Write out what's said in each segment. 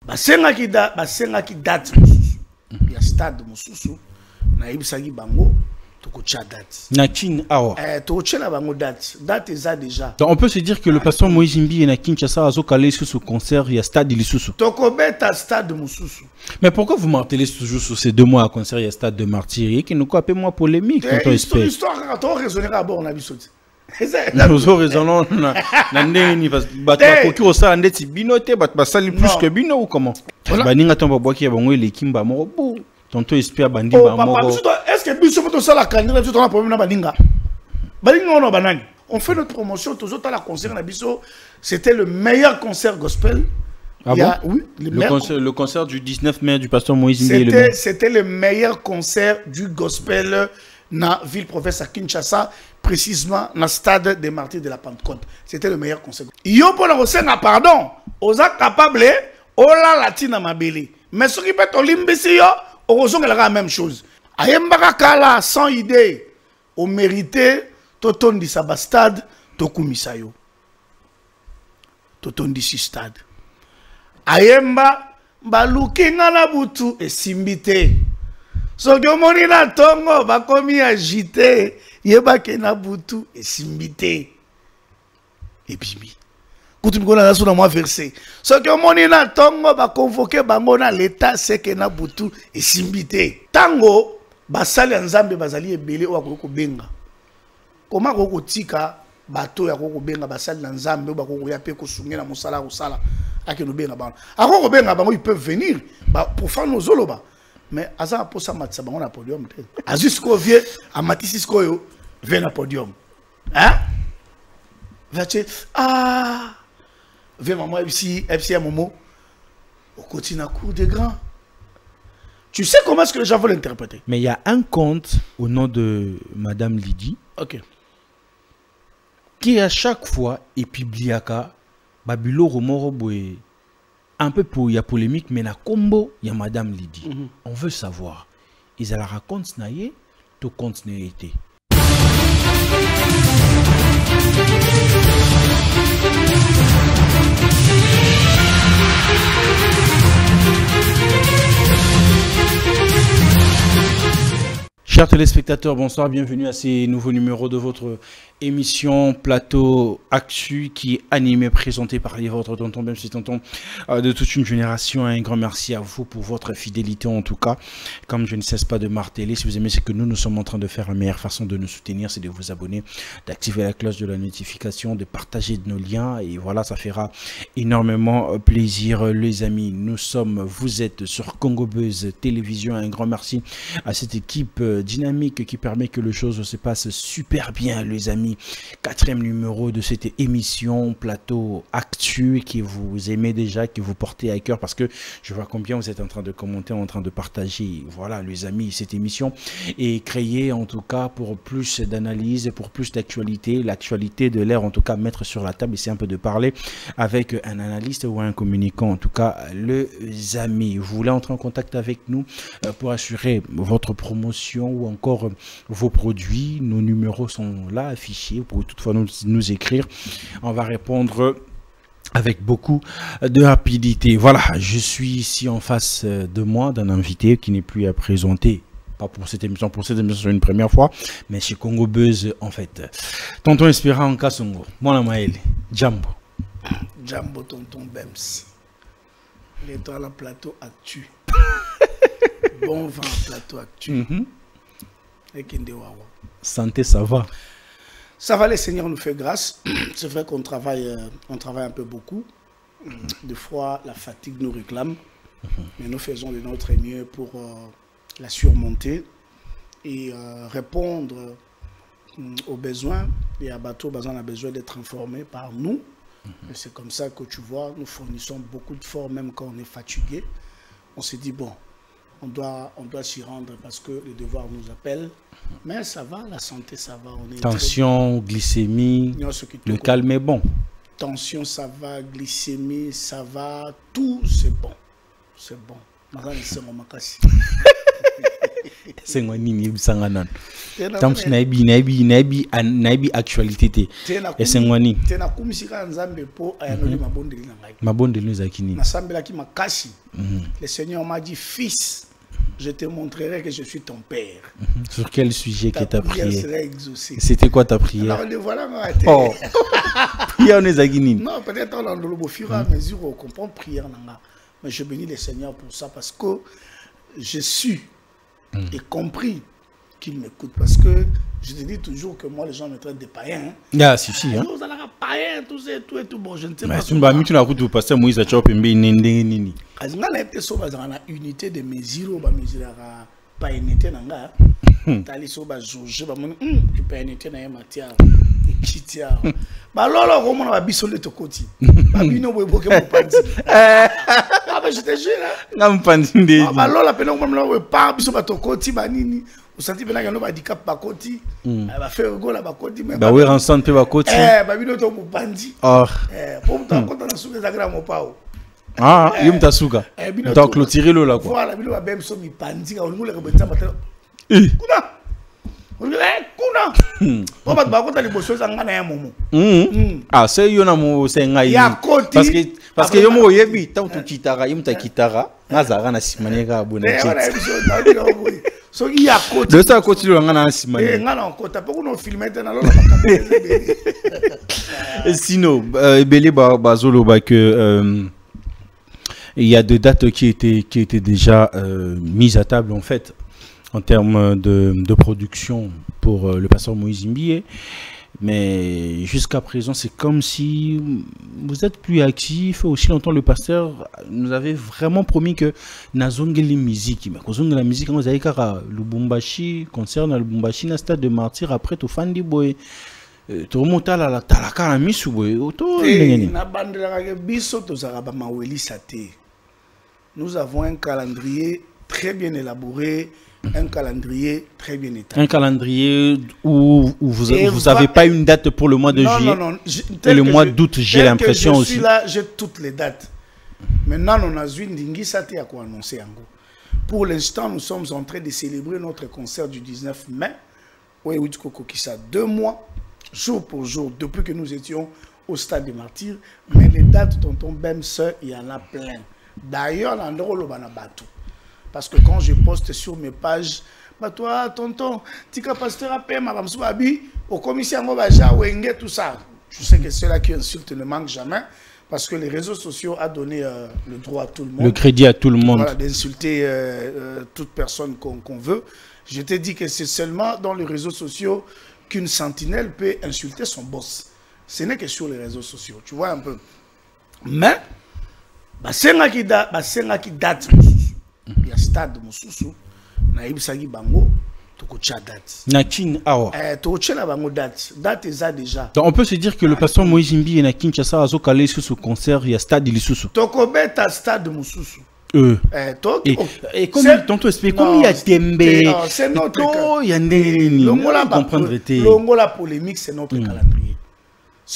basengaki date mosusu ya stade mosusu na yebisaki bango tokocha date na kin awa tokochela bango date eza déjà. Donc on peut se dire que le pasteur Moïse Mbi et na Kinshasa azokale sur ce concert ya stade lisusu tokobeta stade mosusu. Mais pourquoi vous martelez toujours sur ces 2 mois à concert ya stade de martyr qui nous cope moi polémique quand on espère histoire quand on raisonner d'abord on a bisoti nous raisonnons na ndeni parce que koki osala ndeti binote bat basali plus que bino ou comment baninga tomba boki ya bango lekimba moko bu tonto espère bandi ba moko. Est-ce que biso poto sala candidat tout on a problème na baninga on a banani on fait notre promotion toujours à la concert na biso c'était le meilleur concert gospel. Ah bon? Oui, le concert du 19 mai du pasteur Moïse Mbi. C'était le meilleur concert du gospel na ville province à Kinshasa, précisément dans le stade des martyrs de la Pentecôte. C'était le meilleur concert. Yo pour le pardon, oza capable ola latina mabeli. Mais ce qui peut olimbisi yo, heureusement qu'elle a la même chose. Ayembaka kala sans idée, au mérité totondi sa stade tokumisa yo. Totondi si stade. Ayemba baluki ngana butu esimbite. Soki omoni na tongo bakomi agité yebake na butu esimbite ebimi kutu mikona na suna mwa verset soki omoni na tongo bakonvoke bango na l'état seke na butu esimbite tango basali ya nzambe bazali ebele oyo akoko benga koma koko tika bato ya koko benga basali na nzambe bakoko ya pe kosunge na musala kosala akeno benga bango akoko benga bango ils peuvent venir pour faire nos zoloba. Mais Aza pour ça match on a podium. Azusko vie a Matisisko yo vient à podium. Hein? Va-tu viens maman FC à Momo au continent à cour des grands. Tu sais comment est-ce que les gens veulent l'interpréter? Mais il y a un conte au nom de Madame Lydie. OK. Qui à chaque fois est publié à Babilo Romoro Boé. Un peu pour y a polémique, mais la combo, il y a Madame Lydie. On veut savoir. Ils la racontent naïe, tout compte été. Chers téléspectateurs, bonsoir, bienvenue à ces nouveaux numéros de votre émission Plateau Actu qui est animée, présentée par votre tonton, même si tonton de toute une génération. Un grand merci à vous pour votre fidélité en tout cas. Comme je ne cesse pas de marteler, si vous aimez ce que nous sommes en train de faire, la meilleure façon de nous soutenir, c'est de vous abonner, d'activer la cloche de la notification, de partager nos liens et voilà, ça fera énormément plaisir les amis. Vous êtes sur Congo Buzz Télévision. Un grand merci à cette équipe dynamique qui permet que les choses se passent super bien les amis. 4e numéro de cette émission Plateau Actu qui vous aimez déjà, qui vous portez à cœur parce que je vois combien vous êtes en train de commenter, en train de partager. Voilà les amis, cette émission est créée en tout cas pour plus d'analyse, pour plus d'actualité, l'actualité de l'ère en tout cas mettre sur la table, essayer un peu de parler avec un analyste ou un communicant en tout cas les amis. Vous voulez entrer en contact avec nous pour assurer votre promotion ou encore vos produits, nos numéros sont là affichés, vous pouvez toutefois nous écrire, on va répondre avec beaucoup de rapidité. Voilà, je suis ici en face de moi d'un invité qui n'est plus à présenter, pas pour cette émission, c'est une première fois, mais chez Congo Buzz en fait. Tonton Espérant en Kasongo, mon Maël, Jambo. Jambo tonton Bems, l'étoile à Plateau Actu. Bon vent Plateau Actu. Santé, ça va? Ça va, le Seigneur nous fait grâce. C'est vrai qu'on travaille un peu beaucoup. Des fois, la fatigue nous réclame. Mais nous faisons de notre mieux pour la surmonter et répondre aux besoins. Et à Bateau, on a besoin d'être informé par nous. C'est comme ça que tu vois, nous fournissons beaucoup de forts, même quand on est fatigué. On s'est dit, bon, on doit s'y rendre parce que le devoir nous appelle. Mais ça va, la santé, ça va. On est tension, glycémie, le calme est bon. Tension, ça va, glycémie, ça va, tout c'est bon. C'est bon. C'est mon Tamsi naibi actualité. Et c'est ngwani. Tena kumisika nzambe po ayanoli mabondeli na ngai. Mabondeli zakini. Nasambelaki makasi. Le Seigneur m'a dit, fils, je te montrerai que je suis ton père. Sur quel sujet que tu as prié? C'était quoi ta prière? Alors, voilà, oh. Prière on est non, peut-être au fur et à mesure on comprend prière. Mais je bénis le Seigneur pour ça parce que j'ai su et compris qu'il m'écoute. Parce que je te dis toujours que moi, les gens me traitent de païens. Ah, si, si. Vous allez païen, tout ça, tout et tout. Bon, je ne sais pas. Mais tu m'as mis tout le coup, pasteur Moïse a chopé un nini. Quand on a été sauvé dans la unité de mesure, on va mesurer la païenité. Tali soba jojo ba mon païenité na matière et kitia. Ba lolo ko mona ba bisole to koti. Ba bino bo boke mo pandi. Ah ba je te jure. Ngam pandi ndé. Ba lolo pena ko mona we pa biso ba to koti ba nini. Osanti pena ngano ba handicap ba koti. Ba faire gola ba koti mais ba we ensemble pe ba koti. Ba bino to mo pandi. Oh. Pour ta kota na souka za gra mo pao. Ah, yum tasuka. Donc clôturer le là quoi. Voilà, bino ba bem so mi pandi ka ngule ko betsa ba kuna on va te les bosses en gana momo. Ah c'est yo na mo c'est ngai parce que yo mo yebi tant to kitara yim ta kitara ngazara na simaneka abona so il y a côté de ça côté lo ngana simane ngana kota pe kuno filmer tena lo sinon belé bazolo ba que il y a des dates qui étaient déjà mises à table en fait en termes de production pour le pasteur Moïse Mbie. Mais jusqu'à présent, c'est comme si vous êtes plus actif. Aussi longtemps, le pasteur nous avait vraiment promis que Nazongeli musique. Mais quand la musique, on a dit que Lubumbashi, concert dans Lubumbashi, na stade de martyr, après tout fan di boy. Tout le monde a la talaka la misu boy. Nous avons un calendrier très bien élaboré. Un calendrier très bien établi. Un calendrier où vous n'avez pas une date pour le mois de juillet. Non. Et le mois d'août, j'ai l'impression aussi. Je suis là, j'ai toutes les dates. Maintenant, on a une dingisate à quoi annoncer. Pour l'instant, nous sommes en train de célébrer notre concert du 19 mai. Oui, qui ça 2 mois, jour pour jour, depuis que nous étions au stade des martyrs. Mais les dates, tonton Bems, il y en a plein. D'ailleurs, l'endroit où on a battu. Parce que quand je poste sur mes pages, bah toi, tonton, tika pasteur a payé ma babi, au commissaire Mobaja, Wenge, tout ça. Je sais que ceux-là qui insultent ne manquent jamais, parce que les réseaux sociaux ont donné le droit à tout le monde. Le crédit à tout le monde. Voilà, d'insulter toute personne qu'on veut. Je t'ai dit que c'est seulement dans les réseaux sociaux qu'une sentinelle peut insulter son boss. Ce n'est que sur les réseaux sociaux, tu vois un peu. Mais, c'est là qui date. Il y a stade Moussousou, Naïbsagi Bango, Tokocha date. Nakin Awa. Tokocha la Bango date. Date est déjà. Donc on peut se dire que le pasteur Moïse Mbie et Nakin Chassa a calé sur ce concert, il y a stade Ilisusu. Tokobeta stade Moussousou. Et comme tantôt expliqué, comme il y a Tembe, c'est notre cas. Il y a des Longola polémique, c'est notre calendrier.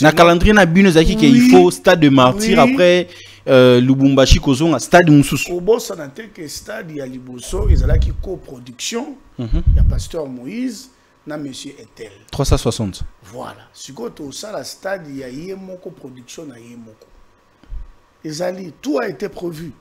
Na calendrier na bino zaki qu'il faut stade de martyr après Lubumbashi Kozonga stade Moussousou. Au boss on a que stade ya Liboso ils ont qui coproduction. Il y a pasteur Moïse na monsieur Etel. 360. Voilà. Si tout ça la stade il y a yemoko production na yemoko. Ezali tout a été prévu.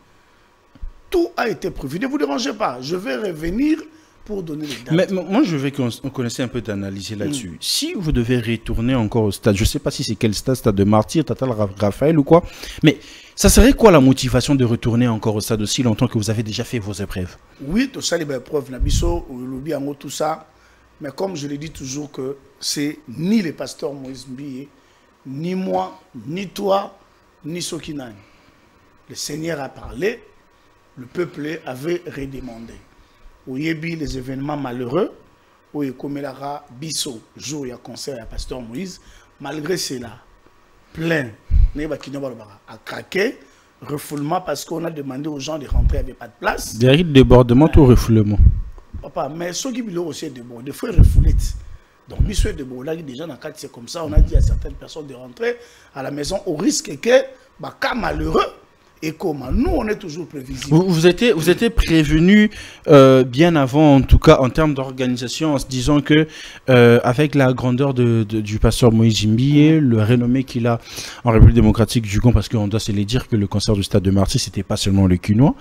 Tout a été prévu. Ne vous dérangez pas. Je vais revenir pour donner les dates. Mais moi, je veux qu'on connaisse un peu d'analyser là-dessus. Si vous devez retourner encore au stade, je ne sais pas si c'est quel stade de martyr, Tatal Raphaël ou quoi, mais ça serait quoi la motivation de retourner encore au stade aussi longtemps que vous avez déjà fait vos épreuves? Oui, tout ça, les épreuves, Nabiso, lobby en tout ça, mais comme je le dis toujours que c'est ni les pasteurs Moïse Mbie, ni moi, ni toi, ni Sokinani. Le Seigneur a parlé, le peuple avait redemandé. Où il y a les événements malheureux, où il y a comme la biso, jour il y a concert à pasteur Moïse, malgré cela, plein, à craquer, refoulement parce qu'on a demandé aux gens de rentrer, il n'y avait pas de place. Derrière débordement ou refoulement? Papa, mais ceux qui ont aussi débordé, des fois ils refoulent. Donc, biso débordé, déjà dans le cadre c'est comme ça, on a dit à certaines personnes de rentrer à la maison au risque que, cas malheureux, et comment. Nous, on est toujours prévisible. Vous étiez prévenu bien avant, en tout cas en termes d'organisation, en se disant que avec la grandeur du pasteur Moïse Jimbié, le renommé qu'il a en République démocratique du Congo, parce qu'on doit se les dire que le concert du Stade de Martyrs, c'était pas seulement le Quinois,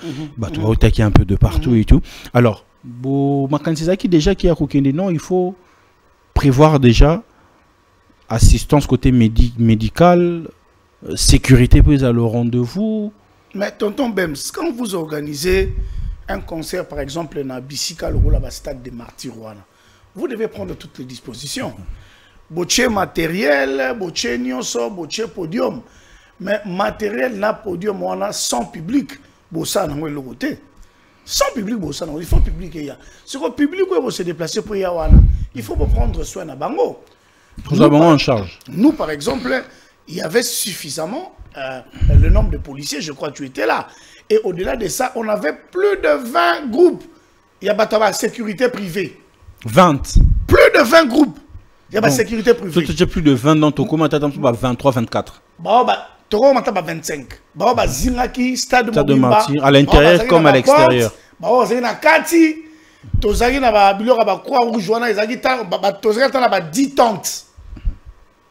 tu vas attaquer un peu de partout et tout. Alors, Makansizaki déjà qui a Kokende, non, il faut prévoir déjà assistance côté médical, sécurité prise à le rendez-vous. Mais tonton Bems, quand vous organisez un concert, par exemple, dans Bissika, le Stade de Martyrs, vous devez prendre toutes les dispositions. Boche matériel, boche nyonso, boche podium. Mais matériel, na podium, on a sans public. Bossa, non, le côté. Sans public, bossa, non, il faut public. Si le public veut se déplacer pour y aller, il faut prendre soin de Bango. Nous avons en charge. Nous, par exemple, il y avait suffisamment le nombre de policiers, je crois que tu étais là. Et au-delà de ça, on avait plus de 20 groupes. Il y a la sécurité privée. 20. Plus de 20 groupes. Il y a la sécurité privée. Tu as plus de 20 dans ton comment tu as 23, 24. Tu as 25. Zingaki, Stade de Martyrs, à l'intérieur comme à l'extérieur. Tu as Croix-Rouge, tu as 10 tentes.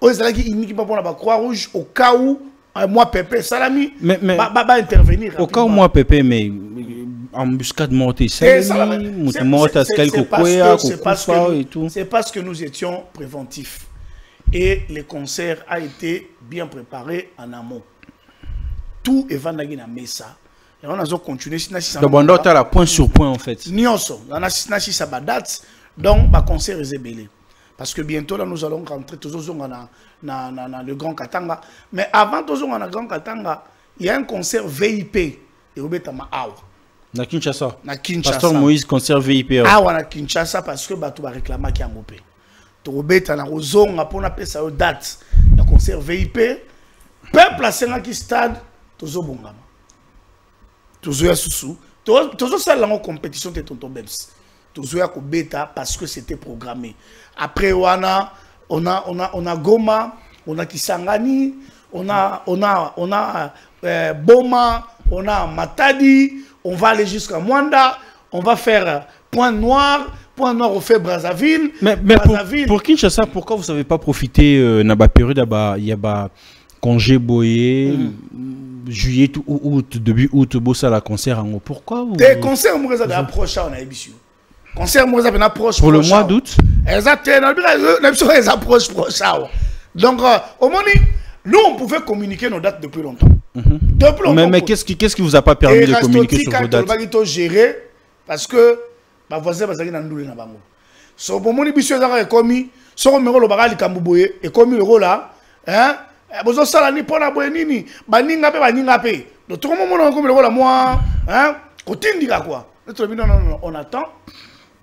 Ils ont la Croix-Rouge au cas où moi Pépé Salami va intervenir. Au cas où moi Pépé, mais embuscade mortée, c'est parce que nous étions préventifs et le concert a été bien préparé en amont. Tout est vendu dans Mesa. Et on a continué. Donc, on a point sur point en fait. Nyonso, on a date, donc le concert est belé. Parce que bientôt, là, nous allons rentrer tous dans le Grand Katanga. Mais avant tous dans le Grand Katanga, il y a un concert VIP. Et au Betama Awa. Na Kinshasa. Na Kinshasa. Pasteur Moïse, concert VIP. Awa na Kinshasa parce que tu vas réclamer qui a mopé. Tu vas Betana Rozonga pour appeler ça date. Le concert VIP. Peuple à Senaki Stade, tous au Bongama. Tous au Yassou. Tous au salle en compétition de Tonton Bems. Tous au Beta parce que c'était programmé. Après, on a Goma, on a Kisangani, on a Boma, on a Matadi, on va aller jusqu'à Mwanda, on va faire Point Noir au fait Brazzaville. Mais pour Kinshasa, pourquoi vous ne savez pas profiter dans la période il y a congé boyé, juillet, août, début août, bossa la concert en haut. Pourquoi vous... Des concerts, moi, ça approche on a émission. Concert, moi, ça approche pour le mois d'août. Exactement, les approches proches. Donc, au moment nous, on pouvait communiquer nos dates depuis longtemps. Depuis longtemps. Mais qu'est-ce qui vous a pas permis de communiquer sur vos dates? Gérer parce que ma voisin va s'agir dans le bango. So, pour mon émission, ça a commis. Son numéro le baral Kambuboye et commis le rôle là. Hein? Bozo salani pour la boyenini. Baninga pe. Donc, tout le monde a commis le rôle à moi. Hein? Côté quoi? Non, on attend.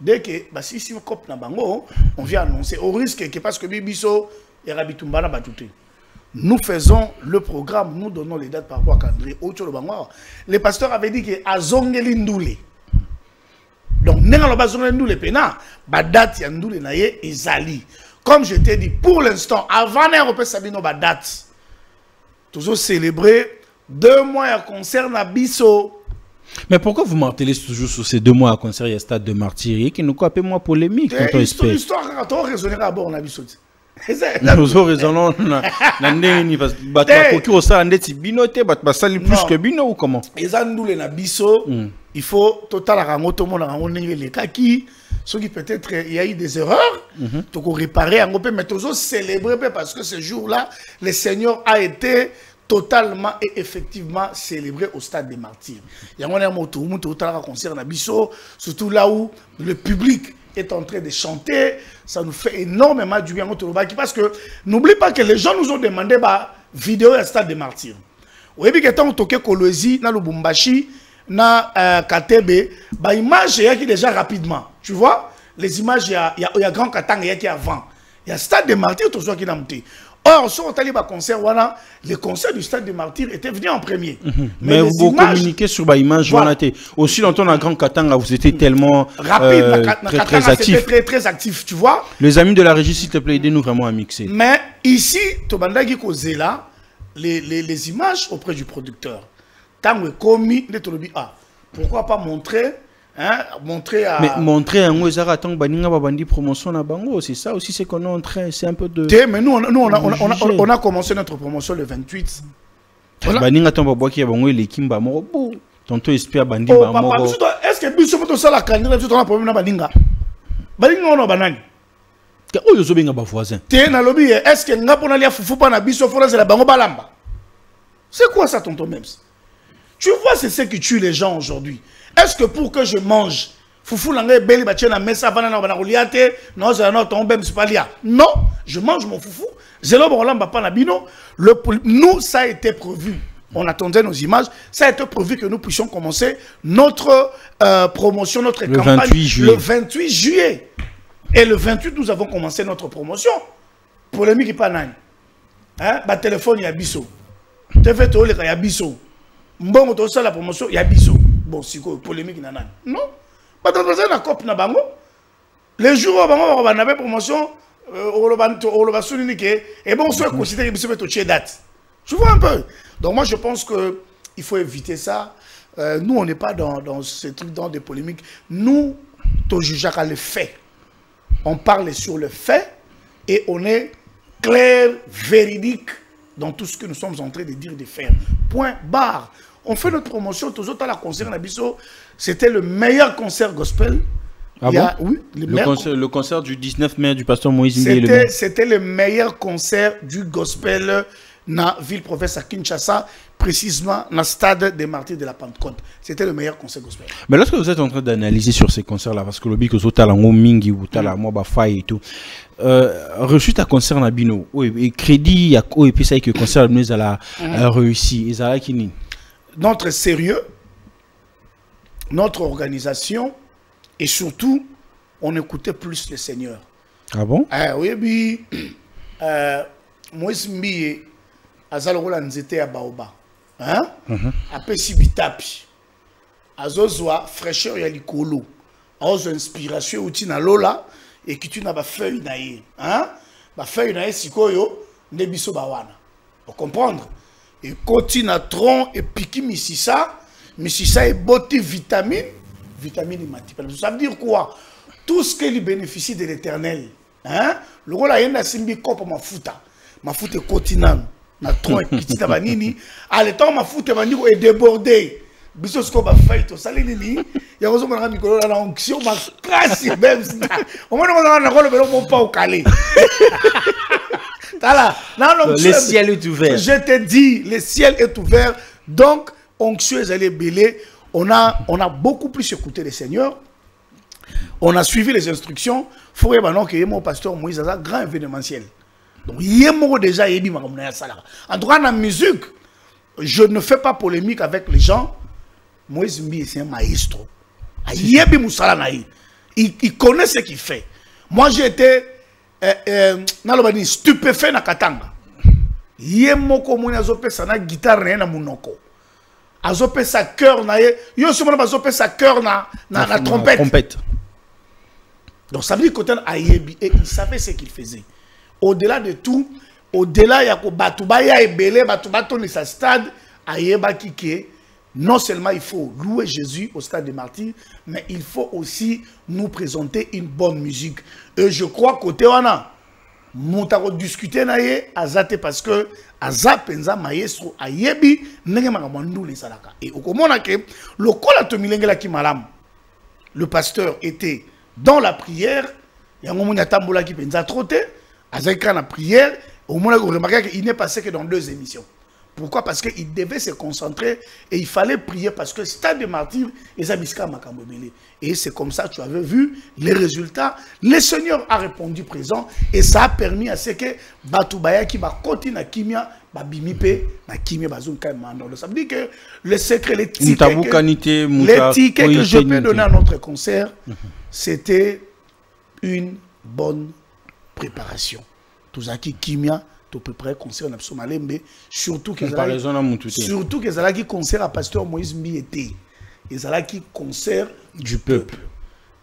Dès que si on coupe na bango, on vient annoncer au risque que parce que Bibiso et Rabitumbana batouté. Nous faisons le programme, nous donnons les dates par rapport à André Ocho le bango. Les pasteurs avaient dit que Azongeli Ndoulé. Donc nenga lo bazongeli Ndoulé pena, ba date ya Ndoulé na ye ezali. Comme je t'ai dit pour l'instant avant l'Europe Sabino ba date. Toujours célébrer 2 mois à concert na biso. Mais pourquoi vous martelez toujours sur ces 2 mois à concert à Stade de Martyrs qui nous coupent moins polémique quand on espère? L'histoire, quand on raisonnera à bord, on a vu ça. Nous avons raison, parce que binoté, plus que bino ou comment? Il faut total à tout le monde a les kaki. Ceux qui peut-être il y a eu des erreurs, donc on réparer, mais toujours célébrer parce que ce jour-là, le Seigneur a été totalement et effectivement célébré au Stade des Martyrs. Il y a un concert à Bisso, surtout là où le public est en train de chanter. Ça nous fait énormément du bien parce que n'oublie pas que les gens nous ont demandé vidéo à Stade des Martyrs. Vous voyez que quand on toque Kolwezi, dans le Lubumbashi, dans Katebe, image il y a déjà rapidement. Tu vois, les images, il y a Grand Katanga, il y a qui avant. Il y a Stade des Martyrs, tout ça qui n'a pas. Or, sur le concert, voilà, les concerts du Stade des Martyrs étaient venus en premier. Mais vous communiquez sur l'image, voilà. Aussi longtemps dans Grand Katanga, vous étiez tellement rapide, très actif. Très actif, tu vois. Les amis de la régie, s'il te plaît, aidez-nous vraiment à mixer. Mais ici, Tobandagi Kozela, les images auprès du producteur. Tant que commis, pourquoi pas montrer, hein, montrer à... Mais montrer un Ouezara tant que bandi promotion na bango, c'est ça aussi, c'est qu'on est en train, c'est un peu de... Mais nous, on a commencé notre promotion le 28. Baninga tant ba boaki ya bango l'équipe ba moko. Tonto espère bandi ba moko. Est-ce que biso moto sala candidat biso na problème na baninga? Baninga on banani. Que oyo zo benga ba voisin. Te na lobby, est-ce que nga pona lia fufu pa na biso fona c'est la bango balamba? C'est quoi ça tonton Mems? Tu vois, c'est ce qui tue les gens aujourd'hui. Est-ce que pour que je mange, foufou l'angé beli bâti na mesa vana na banaroliate, non c'est un autre tombé pas lia. Non, je mange mon foufou. Zélo borolamba pa na bino. Nous ça a été prévu. On attendait nos images. Ça a été prévu que nous puissions commencer notre promotion, notre campagne le 28 juillet. Et le 28 nous avons commencé notre promotion. Polémique qui pas nani. Hein, ba téléphone ya biso. TV to le ya biso. Mbongo to la promotion ya biso. Bon, c'est quoi polémique nanane? Non. Pas de besoin na cop na bango. Les jours où bango on avait promotion on va souligner et bon on se considère que biso met au date. Tu vois un peu. Donc moi je pense que il faut éviter ça. Nous on n'est pas dans ces trucs dans des polémiques. Nous to jugeons les faits. On parle sur le fait et on est clair, véridique dans tout ce que nous sommes en train de dire et de faire. Point barre. On fait notre promotion, tous autres à la concert Nabiso. C'était le meilleur concert gospel. Ah bon? Oui, le concert du 19 mai du pasteur Moïse c'était le meilleur concert du gospel dans la ville-province à Kinshasa, précisément dans le stade des martyrs de la Pentecôte. C'était le meilleur concert gospel. Mais lorsque vous êtes en train d'analyser sur ces concerts-là, parce que le bic aux la mingi ou la moba faille et tout, reçu ta concert Nabino, et crédit et puis ça que le concert nous a réussi, et ça qui notre sérieux, notre organisation, et surtout, on écoutait plus le Seigneur. Ah bon? Oui, oui. Moïse Mbiye, Azalorola Nzete à Baoba. Hein? Après Sibitapi. Azozwa, fraîcheur ya likolo. Azo inspiration outi na lola, et qui tu n'as pas feuille naïe. Hein? Ba feuille naïe sikoyo, nebiso bawana. Pour comprendre? Et continue à tronc et piquer Mississa est beauté vitamine et multiple. Ça veut dire quoi? Tout ce qui bénéficie de l'éternel. Hein? Le rôle a simbi pour ma foute continent. Ma tronc et petit tabanini. À l'état ma foute est débordé. Biso ce qu'on va faire tout ça les nini. Il y a besoin de Nicolas dans l'onction ma crasse même. Au moins on a un rôle mais on pas au calé. Le ciel est ouvert. Je te dis, le ciel est ouvert. Donc, onctueux et belé, on a beaucoup plus écouté le Seigneur. On a suivi les instructions. Il faut que mon pasteur Moïse a un grand événementiel. Donc, il y a déjà en tout cas, dans la musique, je ne fais pas polémique avec les gens. Moïse Mbi, c'est un maestro. Il connaît ce qu'il fait. Moi, j'ai été stupéfait na Katanga. Yemoko moni azopesa na guitare na munoko. Azopesa cœur na ye. Yo somo azopesa cœur na trompette. Donc ça veut dire qu'autant ayebi et il savait ce qu'il faisait. Au-delà de tout, au-delà ya ko batuba ya ebele batuba to sa stade ayeba kike. Non seulement il faut louer Jésus au stade des martyrs, mais il faut aussi nous présenter une bonne musique. Et je crois qu'au Théana, nous avons discuté azate parce que azapenza maestro ayebi nenge makamwandu les salaka. Et au komona ke le kola to milengela ki malam. Le pasteur était dans la prière, yango mona tambola ki penza troté, azaka na prière, au moment où remarquez qu'il n'est passé que dans 2 émissions. Pourquoi? Parce qu'il devait se concentrer et il fallait prier parce que stade de martyrs et Zabiska Makambobele. Et c'est comme ça que tu avais vu les résultats. Le Seigneur a répondu présent et ça a permis à ce que Batubaya qui va continuer à Kimia, Babimipe, na Kimia Bazunka Mandolo. Ça veut dire que le secret, les tickets que je peux donner à notre concert, c'était une bonne préparation. Tout ça qui Kimia. À peu près concert na Somalembe surtout que qui concert à pasteur Moïse Mbi était qui concert du peuple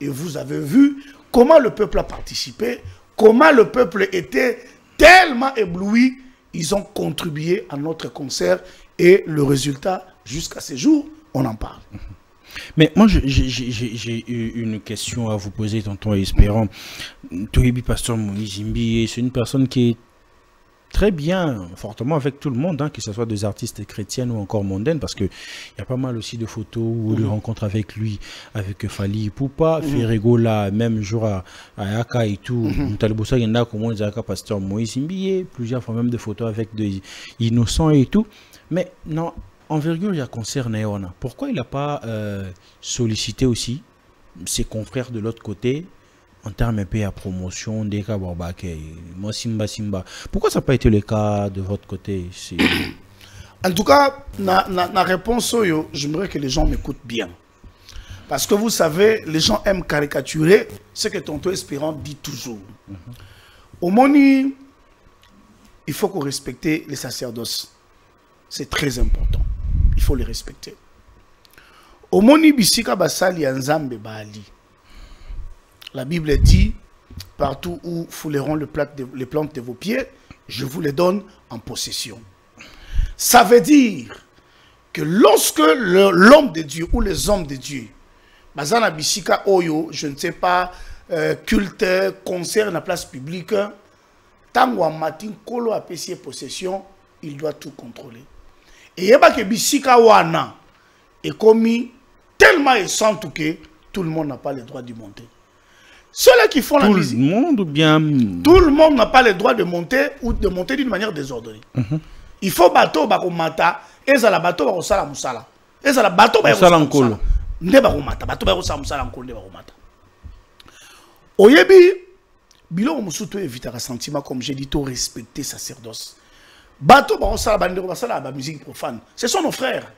et vous avez vu comment le peuple a participé, comment le peuple était tellement ébloui, ils ont contribué à notre concert et le résultat Jusqu'à ce jour, on en parle. Mais moi, j'ai une question à vous poser, tonton Espérant. Toyebi Pasteur Moïse Mbi, c'est une personne qui est très bien, fortement avec tout le monde, hein, que ce soit des artistes chrétiennes ou encore mondaines, parce qu'il y a pas mal aussi de photos où il rencontre avec lui, avec Fali Poupa, Ferregola, même jour à Yaka et tout. Talbosa, il y en a comme on dit Pasteur Moïse Mbi, plusieurs fois même des photos avec des innocents et tout. Mais non. En virgule, il y a concert Néona. Pourquoi il n'a pas sollicité aussi ses confrères de l'autre côté en termes un peu à promotion des cas moi Simba. Pourquoi ça n'a pas été le cas de votre côté? En tout cas, la réponse, j'aimerais que les gens m'écoutent bien. Parce que vous savez, les gens aiment caricaturer ce que tonton Espérant dit toujours. Au Moni, il faut qu'on respecte les sacerdoces. C'est très important. Il faut les respecter. Au Moni Bisika Basali Nzambe Bali. La Bible dit, partout où fouleront les plantes de vos pieds, je vous les donne en possession. Ça veut dire que lorsque l'homme de Dieu ou les hommes de Dieu, Bazana Bisika Oyo, je ne sais pas, culte, concert dans la place publique, Tango Matin Kolo a payé possession, il doit tout contrôler. Et il y a que Bisika Wana est commis tellement essentiel que tout le monde n'a pas le droit de monter. Ceux-là qui font la musique. Tout le monde ou bien. Tout le monde n'a pas le droit de monter ou de monter d'une manière désordonnée. Il faut bateau bakomata et ça la bateau bakosala musala. Et ça la bateau bakosala musala. Nde bakomata bateau bakosala musala nkolo nde bakomata. Oyebi biloko musuto éviter un sentiment comme j'ai dit to respecter sacerdoce. Bateau bakosala bandeko basala ba musique profane. Ce sont nos frères.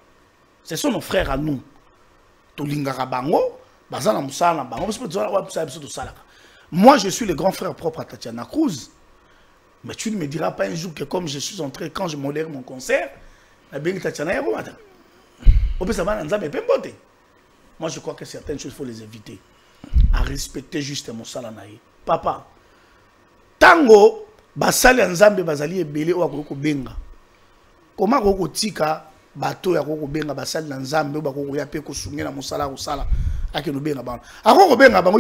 Ce sont nos frères à nous. Tolingaka bango. Moi, je suis le grand frère propre à Tatiana Cruz. Mais tu ne me diras pas un jour que comme je suis entré, quand je modère mon concert, moi, je crois que certaines choses, il faut les éviter. À respecter justement ça. Papa, tango, basali nzambe bazali ebele o akoko benga. Comment akoko tika bato ya koko benga basali nzambe ba koko ya pe ko sungena musala usala. Ils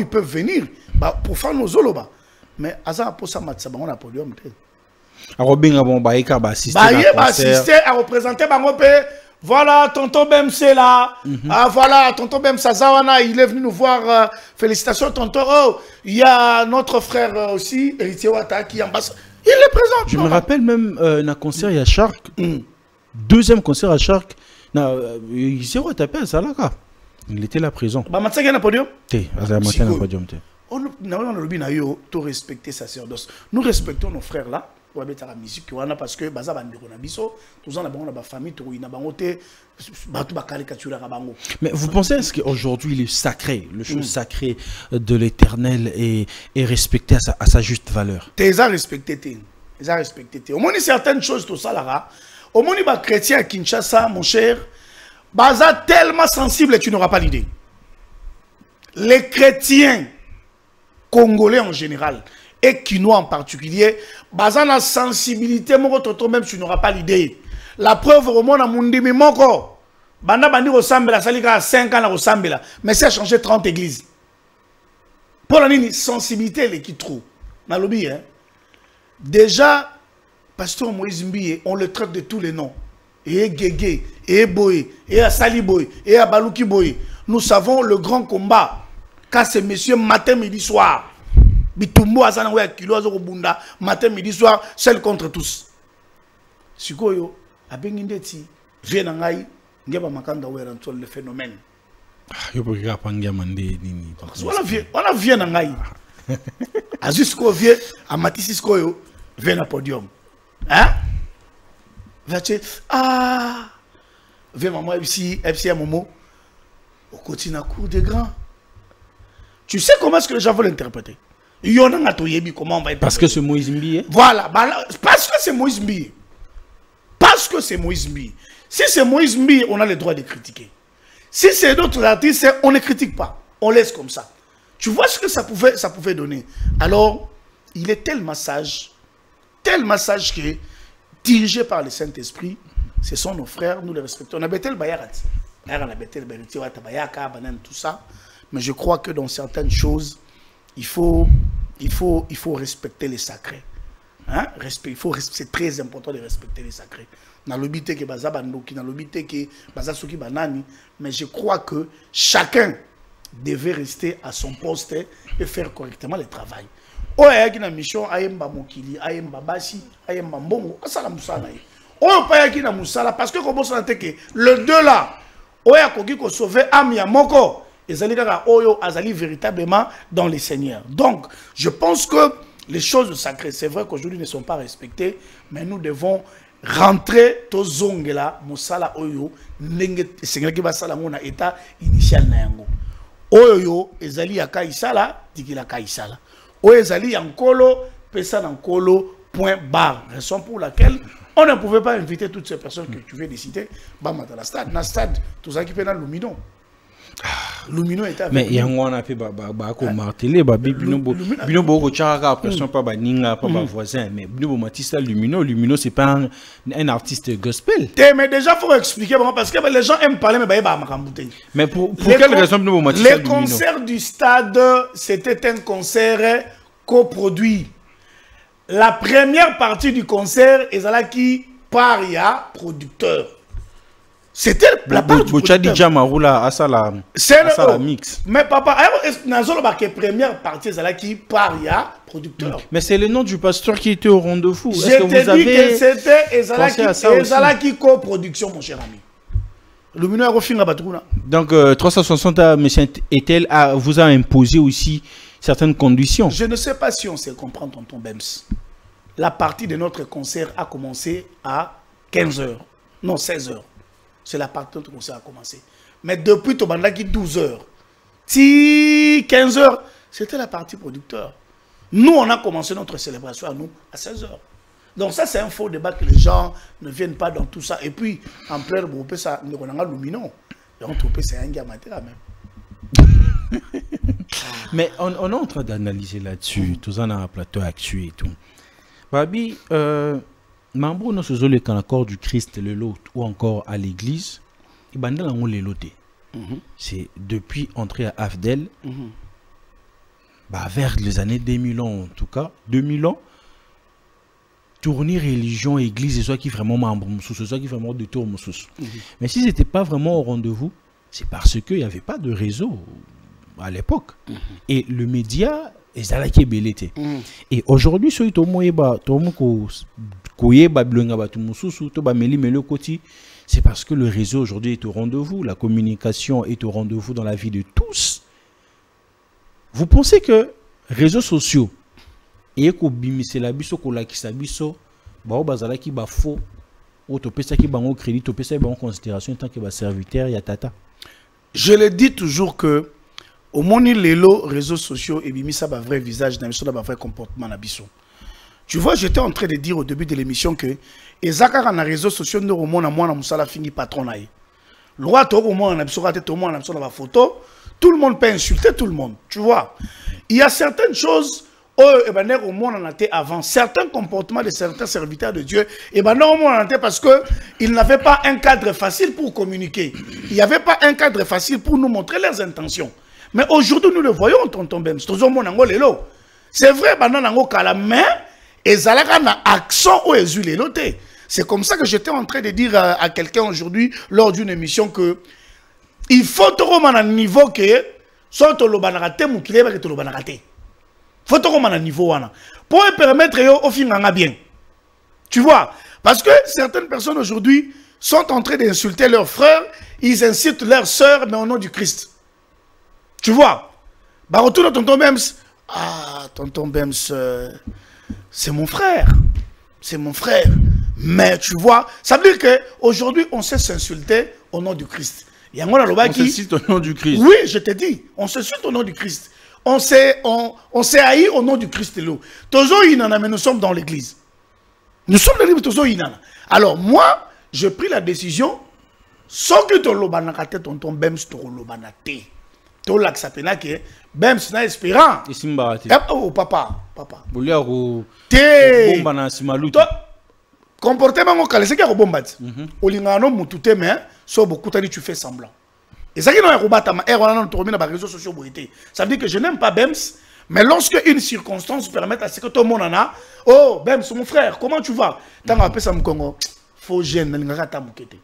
peuvent venir pour faire nos zoloba. Mais Aza pour ça match on a podium. Assister à représenter voilà tonton Bemse là. Ah voilà tonton Bemse Zawana, il est venu nous voir. Félicitations tonton. Oh, il y a notre frère aussi Héritier Wata qui ambassade. Il est présent. Je me rappelle même un concert il y a Shark. Deuxième concert à Shark. Il s'est retapé à Salaka. Il était là présent. Bah maintenant il y a un podium. On respecter sacerdoce. Nous respectons nos frères là. On va mettre la musique parce que baza bandeko na biso, tous en avons la famille, tout ina bangote, batu bakarikatura bango. Mais vous pensez est-ce qu'aujourd'hui le sacré, le chose sacré de l'Éternel est respecté à sa juste valeur? T'es à respecter, t'es à respecter. Au moins certaines choses tout ça là. Au moins les chrétiens à Kinshasa, mon cher. Baza tellement sensible et tu n'auras pas l'idée. Les chrétiens congolais en général et quinois en particulier, baza la sensibilité même tu n'auras pas l'idée. La preuve au monde à Mundimi Moko. Banda bandi ressemble à Salika à 5 ans à ressemble mais ça a changé 30 églises. Pour la sensibilité les qui trouve. Dans le lobby, hein. Déjà, Pasteur Moïse Mbiye, on le traite de tous les noms. Et Gégé, et Boy, et à Saliboy, et à Balouki Boy. Nous savons le grand combat. Car ces messieurs, matin, midi, soir. Bitumbo, Azanawe, Kilo, Azorobunda, matin, midi, soir, seul contre tous. Sikoyo, à Bengindeti, Vienangaï, Ngeba Makanda, le phénomène. On a Vienangaï. A jusqu'au vieux, à Matisiskoyo, vient à podium. Hein? Ah, viens maman ici, FCM Momo, au continent cours des grands. Tu sais comment est-ce que les gens veulent l'interpréter? Il y en a comment on va parce que c'est Moïse Mbiye. Voilà, parce que c'est Moïse Mbiye. Parce que c'est Moïse Mbiye. Si c'est Moïse Mbiye, on a le droit de critiquer. Si c'est d'autres artistes, on ne critique pas. On laisse comme ça. Tu vois ce que ça pouvait donner. Alors, il est tellement sage que dirigé par le Saint-Esprit, Ce sont nos frères, nous les respectons. On a bêté le Bayarat. On a bêté le Bayaka, tout ça. Mais je crois que dans certaines choses, il faut respecter les sacrés. Hein? C'est très important de respecter les sacrés. Dans l'obité que baza bandoki, dans l'obité que baza soki banani, mais je crois que chacun devait rester à son poste et faire correctement le travail. Oh, il y a une mission, ayemba mokili, ayemba bashi, ayemba mbongo, asala musala. Oh, pas y a une musala parce que comme ça que le deux là, oh, il y a koki ko sauver âme ya moko, ezali kaka oyo azali véritablement dans les seigneurs. Donc, je pense que les choses sacrées, c'est vrai qu'aujourd'hui ne sont pas respectées, mais nous devons rentrer to zongela musala oyo ndenge seigneur ki basala ngona état initial na yango. Oyo ezali ya kaisala dikila kaisala. Oyo ezali ya nkolo pesa na nkolo point barre. Raison pour laquelle on ne pouvait pas inviter toutes ces personnes que tu viens de citer bama dans la stade. Na stade tout ça qui fait dans Lumino. Lumino était avec. Mais il y a un peu martelé, bino boko chaka pression pas baninga pas voisin, mais bino Matista Lumino c'est pas un artiste gospel. Mais déjà faut expliquer parce que les gens aiment parler mais bah makambouté. Mais pour quelle raison bino Matista Lumino? Les concerts du stade, c'était un concert coproduit. La première partie du concert Ezalaki Paria producteur. C'était la part du producteur. C'est le mix. Mais papa, la première partie, c'est qui Paria, producteur. Mais c'est le nom du pasteur qui était au rendez-vous. Je t'ai dit que c'était Ezalaki coproduction, mon cher ami. Donc, 360 M. Etel vous a imposé aussi certaines conditions. Je ne sais pas si on sait comprendre, tonton Bems. La partie de notre concert a commencé à 15h. Non, 16h. C'est la partie de notre concert a commencé. Mais depuis Tobandaki 12h, 15h, c'était la partie producteur. Nous, on a commencé notre célébration à nous à 16h. Donc ça, c'est un faux débat que les gens ne viennent pas dans tout ça. Et puis, en plein groupe, ça, on a Lumino. Et on trouve que c'est un gars matériel même. Mais on est en train d'analyser là-dessus. Tout ça, on a un plateau actuel et tout. Babi, Mambo no se zole quand l'accord du Christ le lot ou encore à l'église, il bandel en le loté. C'est depuis entrée à Afdel, vers les années 2000 ans en tout cas, 2000 ans, tourner religion église et soit qui vraiment membre moussous, soit qui vraiment de tour moussous. Mais si c'était pas vraiment au rendez-vous, c'est parce qu'il n'y avait pas de réseau à l'époque. Et le média et aujourd'hui, c'est parce que le réseau aujourd'hui est au rendez-vous, la communication est au rendez-vous dans la vie de tous. Vous pensez que réseaux sociaux et que bimise la biso ko la kisabiso ba o bazala ki ba faux ou to pesa ki ba ngo crédit to pesa ba en considération tant que ba serviteur ya tata. Je le dis toujours que au monde les réseaux sociaux et bimisa ba vrai visage dans ba vrai comportement na biso. Tu vois, j'étais en train de dire au début de l'émission que ezaka na réseaux sociaux no au monde moi na musala fini patron na ye. Loi to au monde na biso raté to monde na biso na ba photo, tout le monde peut insulter tout le monde, tu vois. Il y a certaines choses au monde en était avant, certains comportements de certains serviteurs de Dieu, au monde en était parce qu'ils n'avaient pas un cadre facile pour communiquer. Il n'y avait pas un cadre facile pour nous montrer leurs intentions. Mais aujourd'hui, nous le voyons, tonton Bems. C'est vrai, mais c'est comme ça que j'étais en train de dire à quelqu'un aujourd'hui, lors d'une émission, que il faut trouver un niveau que soit le banarate ou qu'il y ait le banarate. Faut trouver un niveau pour permettre au fin bien. Tu vois, parce que certaines personnes aujourd'hui sont en train d'insulter leurs frères, ils incitent leurs sœurs, mais au nom du Christ. Tu vois, bah retourne à tonton Bems. Ah, tonton Bems, c'est mon frère. C'est mon frère. Mais tu vois, ça veut dire qu'aujourd'hui, on sait s'insulter au nom du Christ. On s'insulte au nom du Christ. Oui, je te dis, on s'insulte au nom du Christ. On s'est haï au nom du Christ. Mais nous sommes dans l'église. Nous sommes dans l'église. Alors moi, j'ai pris la décision, sans que tu l'obanakate, tonton Bems, tu l'obanate. Tu l'as que Bems n'a espérant. Ici, oh, papa. comportement au calé c'est que bombat olingano mutute mais so beaucoup tani tu fais semblant et ça qui non robata ma on a tourné dans les réseaux sociaux boité ça veut dire que je n'aime pas Bems mais lorsque une circonstance permet à ce que tout le monde en a oh Bems mon frère comment tu vas tant appelé ça Congo faut gêne n'ingata mukete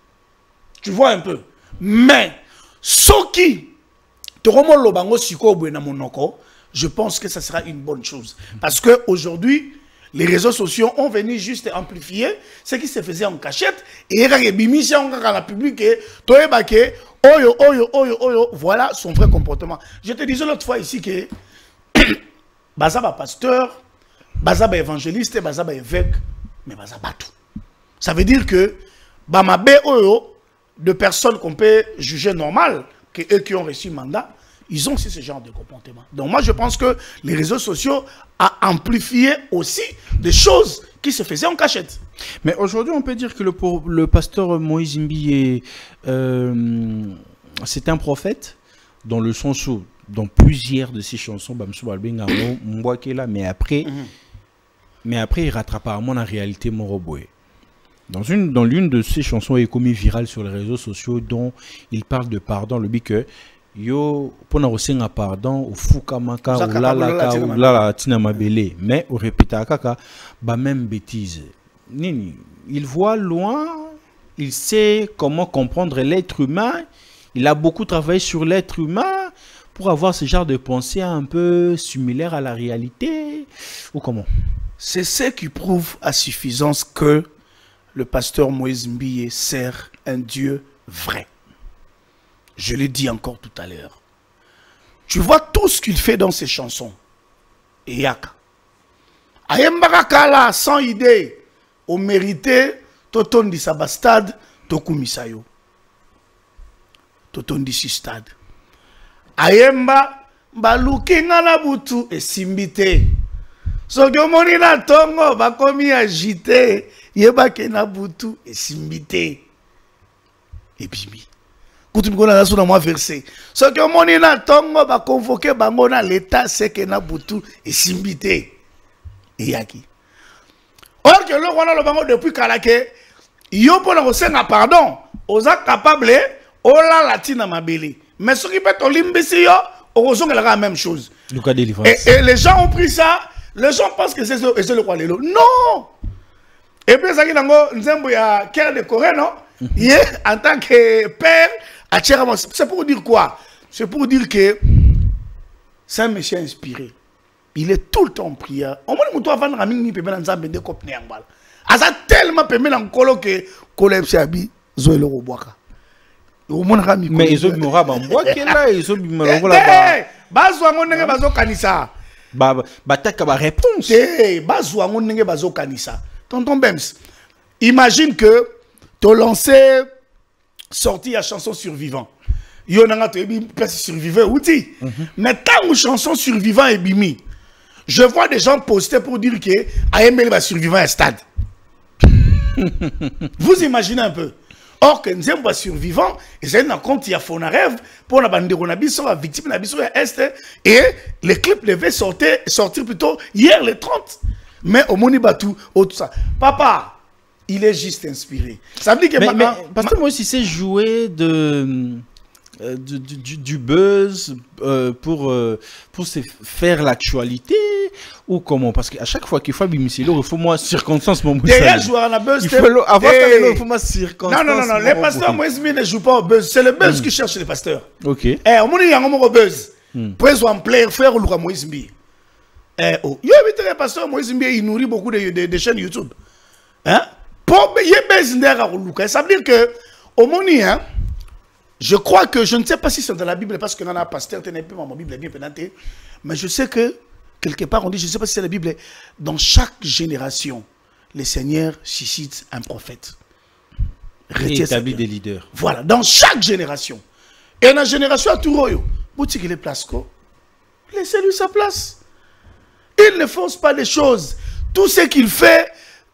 tu vois un peu mais ce qui te remonte le bango siko buena monoko je pense que ça sera une bonne chose parce que aujourd'hui les réseaux sociaux ont venu juste amplifier ce qui se faisait en cachette et la public voilà son vrai comportement. Je te disais l'autre fois ici que Bazaba pasteur, Bazaba évangéliste, Bazaba évêque, mais Bazaba tout. Ça veut dire que Bamabe Oyo, de personnes qu'on peut juger normales, que eux qui ont reçu mandat, ils ont aussi ce genre de comportement. Donc moi, je pense que les réseaux sociaux ont amplifié aussi des choses qui se faisaient en cachette. Mais aujourd'hui, on peut dire que le pasteur Moïse Mbi c'est un prophète, dans le sens où, dans plusieurs de ses chansons, mais après, il rattrape apparemment la réalité Moroboué. Dans l'une de ses chansons, il est commis virale sur les réseaux sociaux, dont il parle de pardon, le dit que yo pour nous pardon au fukamaka ou la tina mabele mais au répéta kaka ba même bêtise nini il voit loin, il sait comment comprendre l'être humain, il a beaucoup travaillé sur l'être humain pour avoir ce genre de pensée un peu similaire à la réalité ou comment. C'est ce qui prouve à suffisance que le pasteur Moïse Mbiye sert un Dieu vrai. Je l'ai dit encore tout à l'heure. Tu vois tout ce qu'il fait dans ses chansons. Et yaka. Ayembarakala, sans idée, au mérité, toton di sabastad, tokumisayo. Toton di stade. Ayemba, baluki ngana butu, et simbite. Sogomoni na tongo, bakomi agité, yeba kena butu, et simbite. Et bimi. Koutou mkona na suna mwa verset. Ce que moni na tongo ba convoquer bango na l'état c'est que na butu et simbité. Et yaki. Or que le roi le bango depuis kalake yo pona ko senga pardon, oza capable ola latina mabeli. Mais ce qui peut olimbisi yo, ozonga la même chose. Et les gens ont pris ça, les gens pensent que c'est le roi lelo. Non. Et puis ça qui nango nzembo ya Cœur de Corée non? En tant que père, c'est pour dire quoi? C'est pour dire que c'est un monsieur inspiré. Il est tout le temps en prière. Au moins, il a tellement permis dans colo que Koleb Siabi Zoé le Roboaka. Mais ils ont mis au bois qui est là, ils ont mis au bois là. Bazouango nenge bazo kanisa. Bataka ba réponse. Bazouango nenge bazo kanisa. Tonton Bems, imagine que tu as lancé, sorti la chanson Survivant. Yo nanga to ebi personne survivant outi. Mais tant que chanson Survivant est bimi, je vois des gens poster pour dire que Ayemele va survivant à stade. Vous imaginez un peu. Or que nous sommes survivants, et c'est un compte qui a fait un rêve pour la bande de Nabiso, la victime de Nabiso Est, et les clips devaient sortir plutôt hier le 30. Mais au Monibatou, tout ça. Papa, il est juste inspiré. Ça veut dire que mais parce que moi aussi, c'est jouer du buzz pour se faire l'actualité ou comment? Parce qu'à chaque fois qu'il faut Bimisilo, il faut moi circonstance mon derrière jouer à la buzz, il faut avoir il faut moi circonstance. Non, les pasteurs Moïse ne jouent pas au buzz, c'est le buzz qui cherche les pasteurs. OK. Au monde il y a un buzz. Pour en plaire faire le Moïse Mbi. Yo évitez les pasteurs Moïse Mbi, il nourrit beaucoup de chaînes YouTube. Hein? Pour ça veut dire que au monde, hein, je crois que, je ne sais pas si c'est dans la Bible, parce que dans la pasteur, tu n'es pas ma Bible bien pénantée, mais je sais que, quelque part, on dit, je ne sais pas si c'est la Bible, dans chaque génération, le Seigneur suscite un prophète. Et établit des leaders. Voilà, dans chaque génération. Et dans la génération à Touroyo, boutique les places, laissez-lui sa place. Il ne force pas les choses. Tout ce qu'il fait,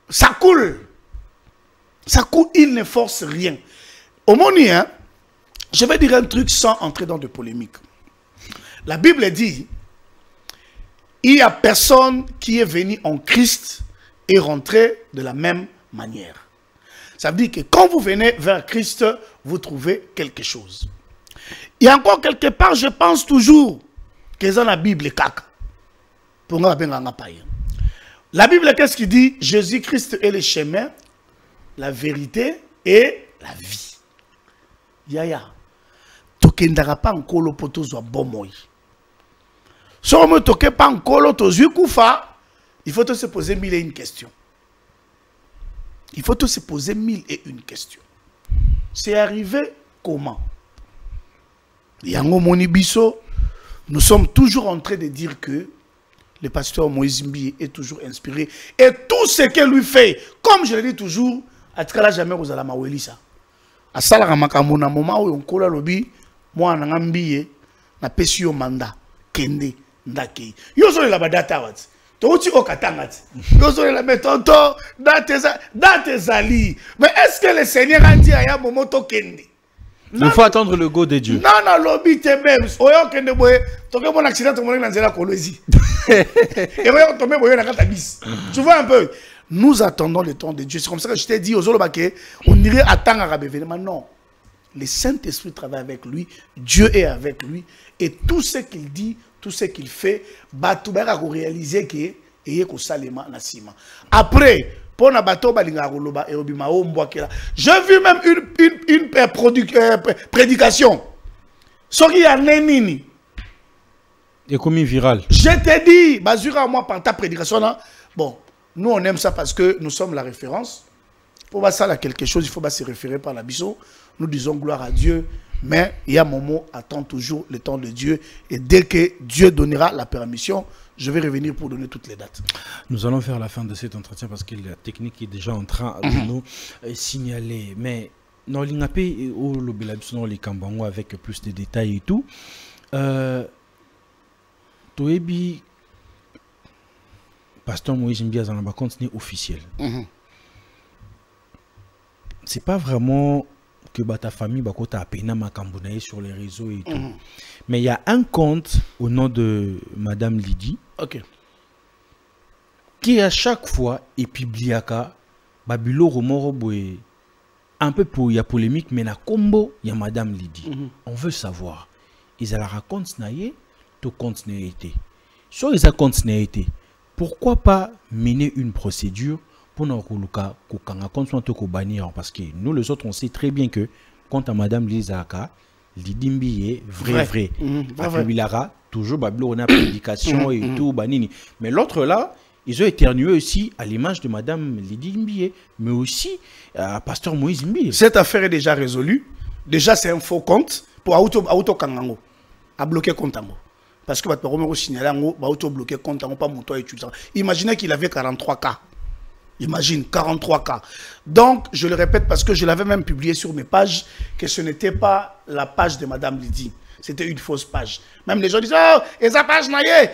ça coule. Ça coule, il ne force rien. Au monde, hein, je vais dire un truc sans entrer dans de polémiques. La Bible dit, il n'y a personne qui est venu en Christ et rentré de la même manière. Ça veut dire que quand vous venez vers Christ, vous trouvez quelque chose. Il y a encore quelque part, je pense toujours, que c'est dans la Bible, pour nous, la Bible, qu'est-ce qu'il dit? Jésus-Christ est le chemin, la vérité et la vie. Yaya. Tokendara pas encore le poteau soit bon moi. Si on ne toque pas encore le koufa, il faut se poser 1001 questions. Il faut se poser 1001 questions. C'est arrivé comment? Yango Monibiso, nous sommes toujours en train de dire que le pasteur Moïse Mbiye est toujours inspiré. Et tout ce qu'il lui fait, comme je le dis toujours, à Tkala jamais vous allez m'aweli ça. À Salaramakamouna, moment où on colle lobby, moi, on a Mbiye, na pesio manda, kende, ndake. Yo so la badata wat. Touti okatangati. Yo so la metonto, date zali. Mais est-ce que le Seigneur a dit à ya momoto kende? Il faut attendre le go de Dieu. Non, non, lobby te même. Oyo kende boye, toke mon accident, ton mon dans la colosie. Et voyons tomber boye na katabis. Tu vois un peu? Nous attendons le temps de Dieu. C'est comme ça que je t'ai dit aux Olobake, on irait attendre à Rabévénement. Non. Le Saint-Esprit travaille avec lui, Dieu est avec lui, et tout ce qu'il dit, tout ce qu'il fait, Batouba va réaliser que après, pour na bateau j'ai vu même une prédication. Et comme viral. Je t'ai dit, basura moi par ta prédication là. Bon, nous on aime ça parce que nous sommes la référence. Pour voir ça là quelque chose, il faut se référer par la biseau. Nous disons gloire à Dieu, mais il y a mon mot attend toujours le temps de Dieu. Et dès que Dieu donnera la permission, je vais revenir pour donner toutes les dates. Nous allons faire la fin de cet entretien parce que la technique est déjà en train de nous signaler. Mais dans l'INAPé ou le Kambango avec plus de détails et tout, Toebi, pasteur Moïse Mbiya dans la continue officiel. C'est pas vraiment que ta famille a peiné sur les réseaux et tout. Mais il y a un compte au nom de Madame Lydie qui à chaque fois est publié Babilo Romoroboé un peu pour y a polémique mais na combo il y a Madame Lydie. On veut savoir ils la racontent to continuité. Sur les continuité, pourquoi pas mener une procédure pour nous bannir parce que nous les autres on sait très bien que quant à Madame Lizaka Lydie Mbiye vrai Bilara toujours bablo on a prédication et tout banini mais l'autre là ils ont éternué aussi à l'image de Madame Lydie Mbiye mais aussi à pasteur Moïse Mbiye. Cette affaire est déjà résolue. Déjà c'est un faux compte pour auto kangango à bloquer compte parce que votre signaler ngo ba auto bloquer compte pas mon toi étudiant. Imaginez qu'il avait 43 cas. Imagine, 43 cas. Donc, je le répète parce que je l'avais même publié sur mes pages, que ce n'était pas la page de Madame Lydie. C'était une fausse page. Même les gens disaient, oh, et sa page naïe,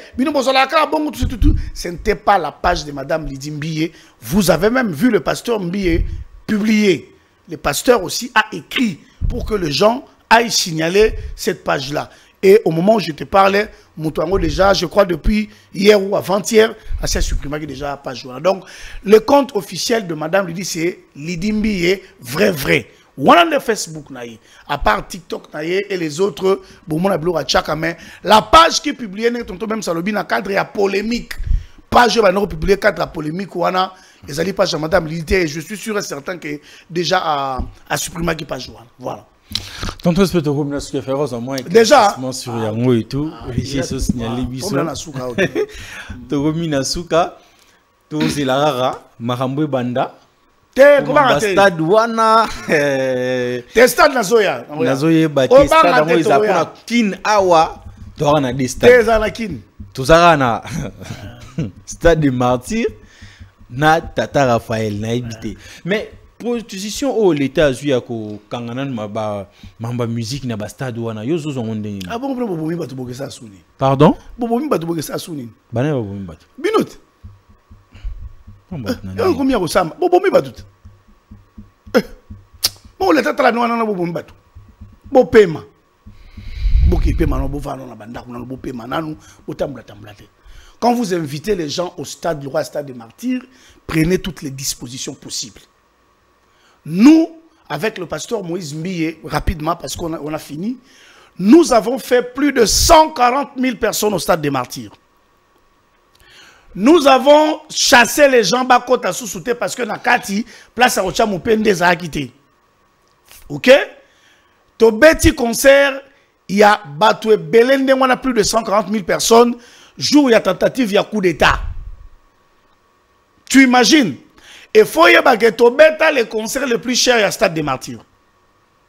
ce n'était pas la page de Madame Lydie Mbiye. Vous avez même vu le pasteur Mbiye publier. Le pasteur aussi a écrit pour que les gens aillent signaler cette page-là. Et au moment où je te parlais, Moutouango déjà, je crois depuis hier ou avant-hier, a supprimé déjà la page. Donc, le compte officiel de Madame Lydie, c'est Lydie Mbiye, vrai. On a le Facebook, à part TikTok et les autres, la page qui est publiée, même Salobi, dans le cadre de la polémique. Page qui est publiée dans le cadre de la polémique, on a les pages de Madame Lydie, et je suis sûr et certain que déjà a supprimé la page. Voilà. Tantôt, je peux te remettre ce que faire en moins. Déjà. Sur Yango et tout. J'ai ce signalé. Tu remis Nasuka. Tu c'est la rara. Marambwe Banda. Comment stade wana. T'es stade Nazoya. Nazoya bâti. Stade moi ils appellent Kin Awa. Tu auras na des stades. T'es à la Kin. Tu auras na stade de martyr. Na Tata Raphaël na habité. Mais position au l'état azuya ko kanganan mamba musique na bastade wana yo zo zonde. Ah bon bobomi batu bokesa suni. Pardon? Bobomi batu bokesa suni. Bana bobomi batu. Binut. Yo combien ko sama? Bobomi batu. Bon l'état tala no na bobomi batu. Bo pema. Boki pema no bovano na banda kuna bo pema nanu botambula tambula te. quand vous invitez les gens au stade Leroy, stade des Martyrs, prenez toutes les dispositions possibles. Nous, avec le pasteur Moïse Mbiye, rapidement, parce qu'on a fini, nous avons fait plus de 140 000 personnes au stade des Martyrs. Nous avons chassé les gens Bakota Sousouté parce que Nakati, place à Rocha Moupende a quitté. Ok? Ton petit concert, il y a Batoué Belende, on a plus de 140 000 personnes. Jour, il y a tentative, il y a coup d'État. Tu imagines? Et faut y avoir les concerts les plus chers à Stade des Martyrs.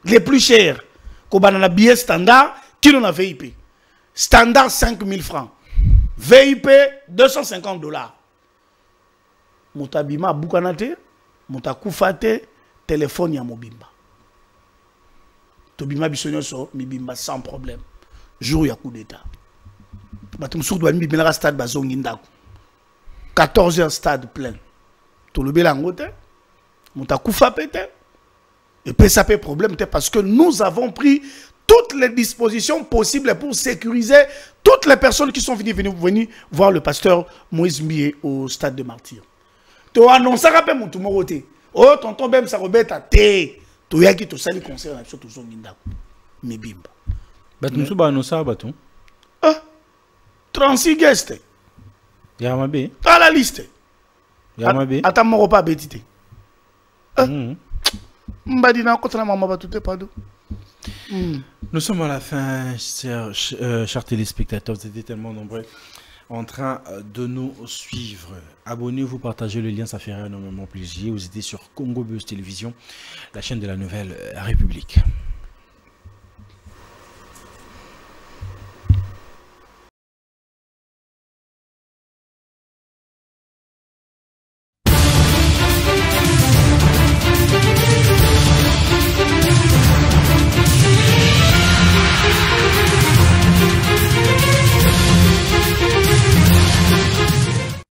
Les plus chers. Comme on a billet standard, qui n'en a VIP. Standard 5 000 francs. VIP 250 $. Moutabima Boukanate, Moutakoufate, téléphone ya Mobimba. Tobima Bissonyoso, Mibimba sans problème. Jour ya coup d'État. Batum Sourdouan Mibimela stade Bazongindaku. 14h stade plein. Tout le bélangote, Moutakufa pété. Et puis ça fait problème parce que nous avons pris toutes les dispositions possibles pour sécuriser toutes les personnes qui sont venues voir le pasteur Moïse Mbiye au stade de Martyrs. Tu as annoncé que mon tumoroté. Oh, tonton Bem Sarobet a té. Tu as qui te sali concert sur tout son guinda. Mais bimba. Batum Souba annoncé à Batum. Ah, 36 guests. Yamabe. À la liste. Yamabe. Attends, mon repas bétité. Mbadina, quand on maman va tout pardon. Nous sommes à la fin, chers téléspectateurs, vous étiez tellement nombreux en train de nous suivre. Abonnez-vous, partagez le lien, ça ferait énormément plaisir. Vous étiez sur Congo Buzz Télévision, la chaîne de la Nouvelle République.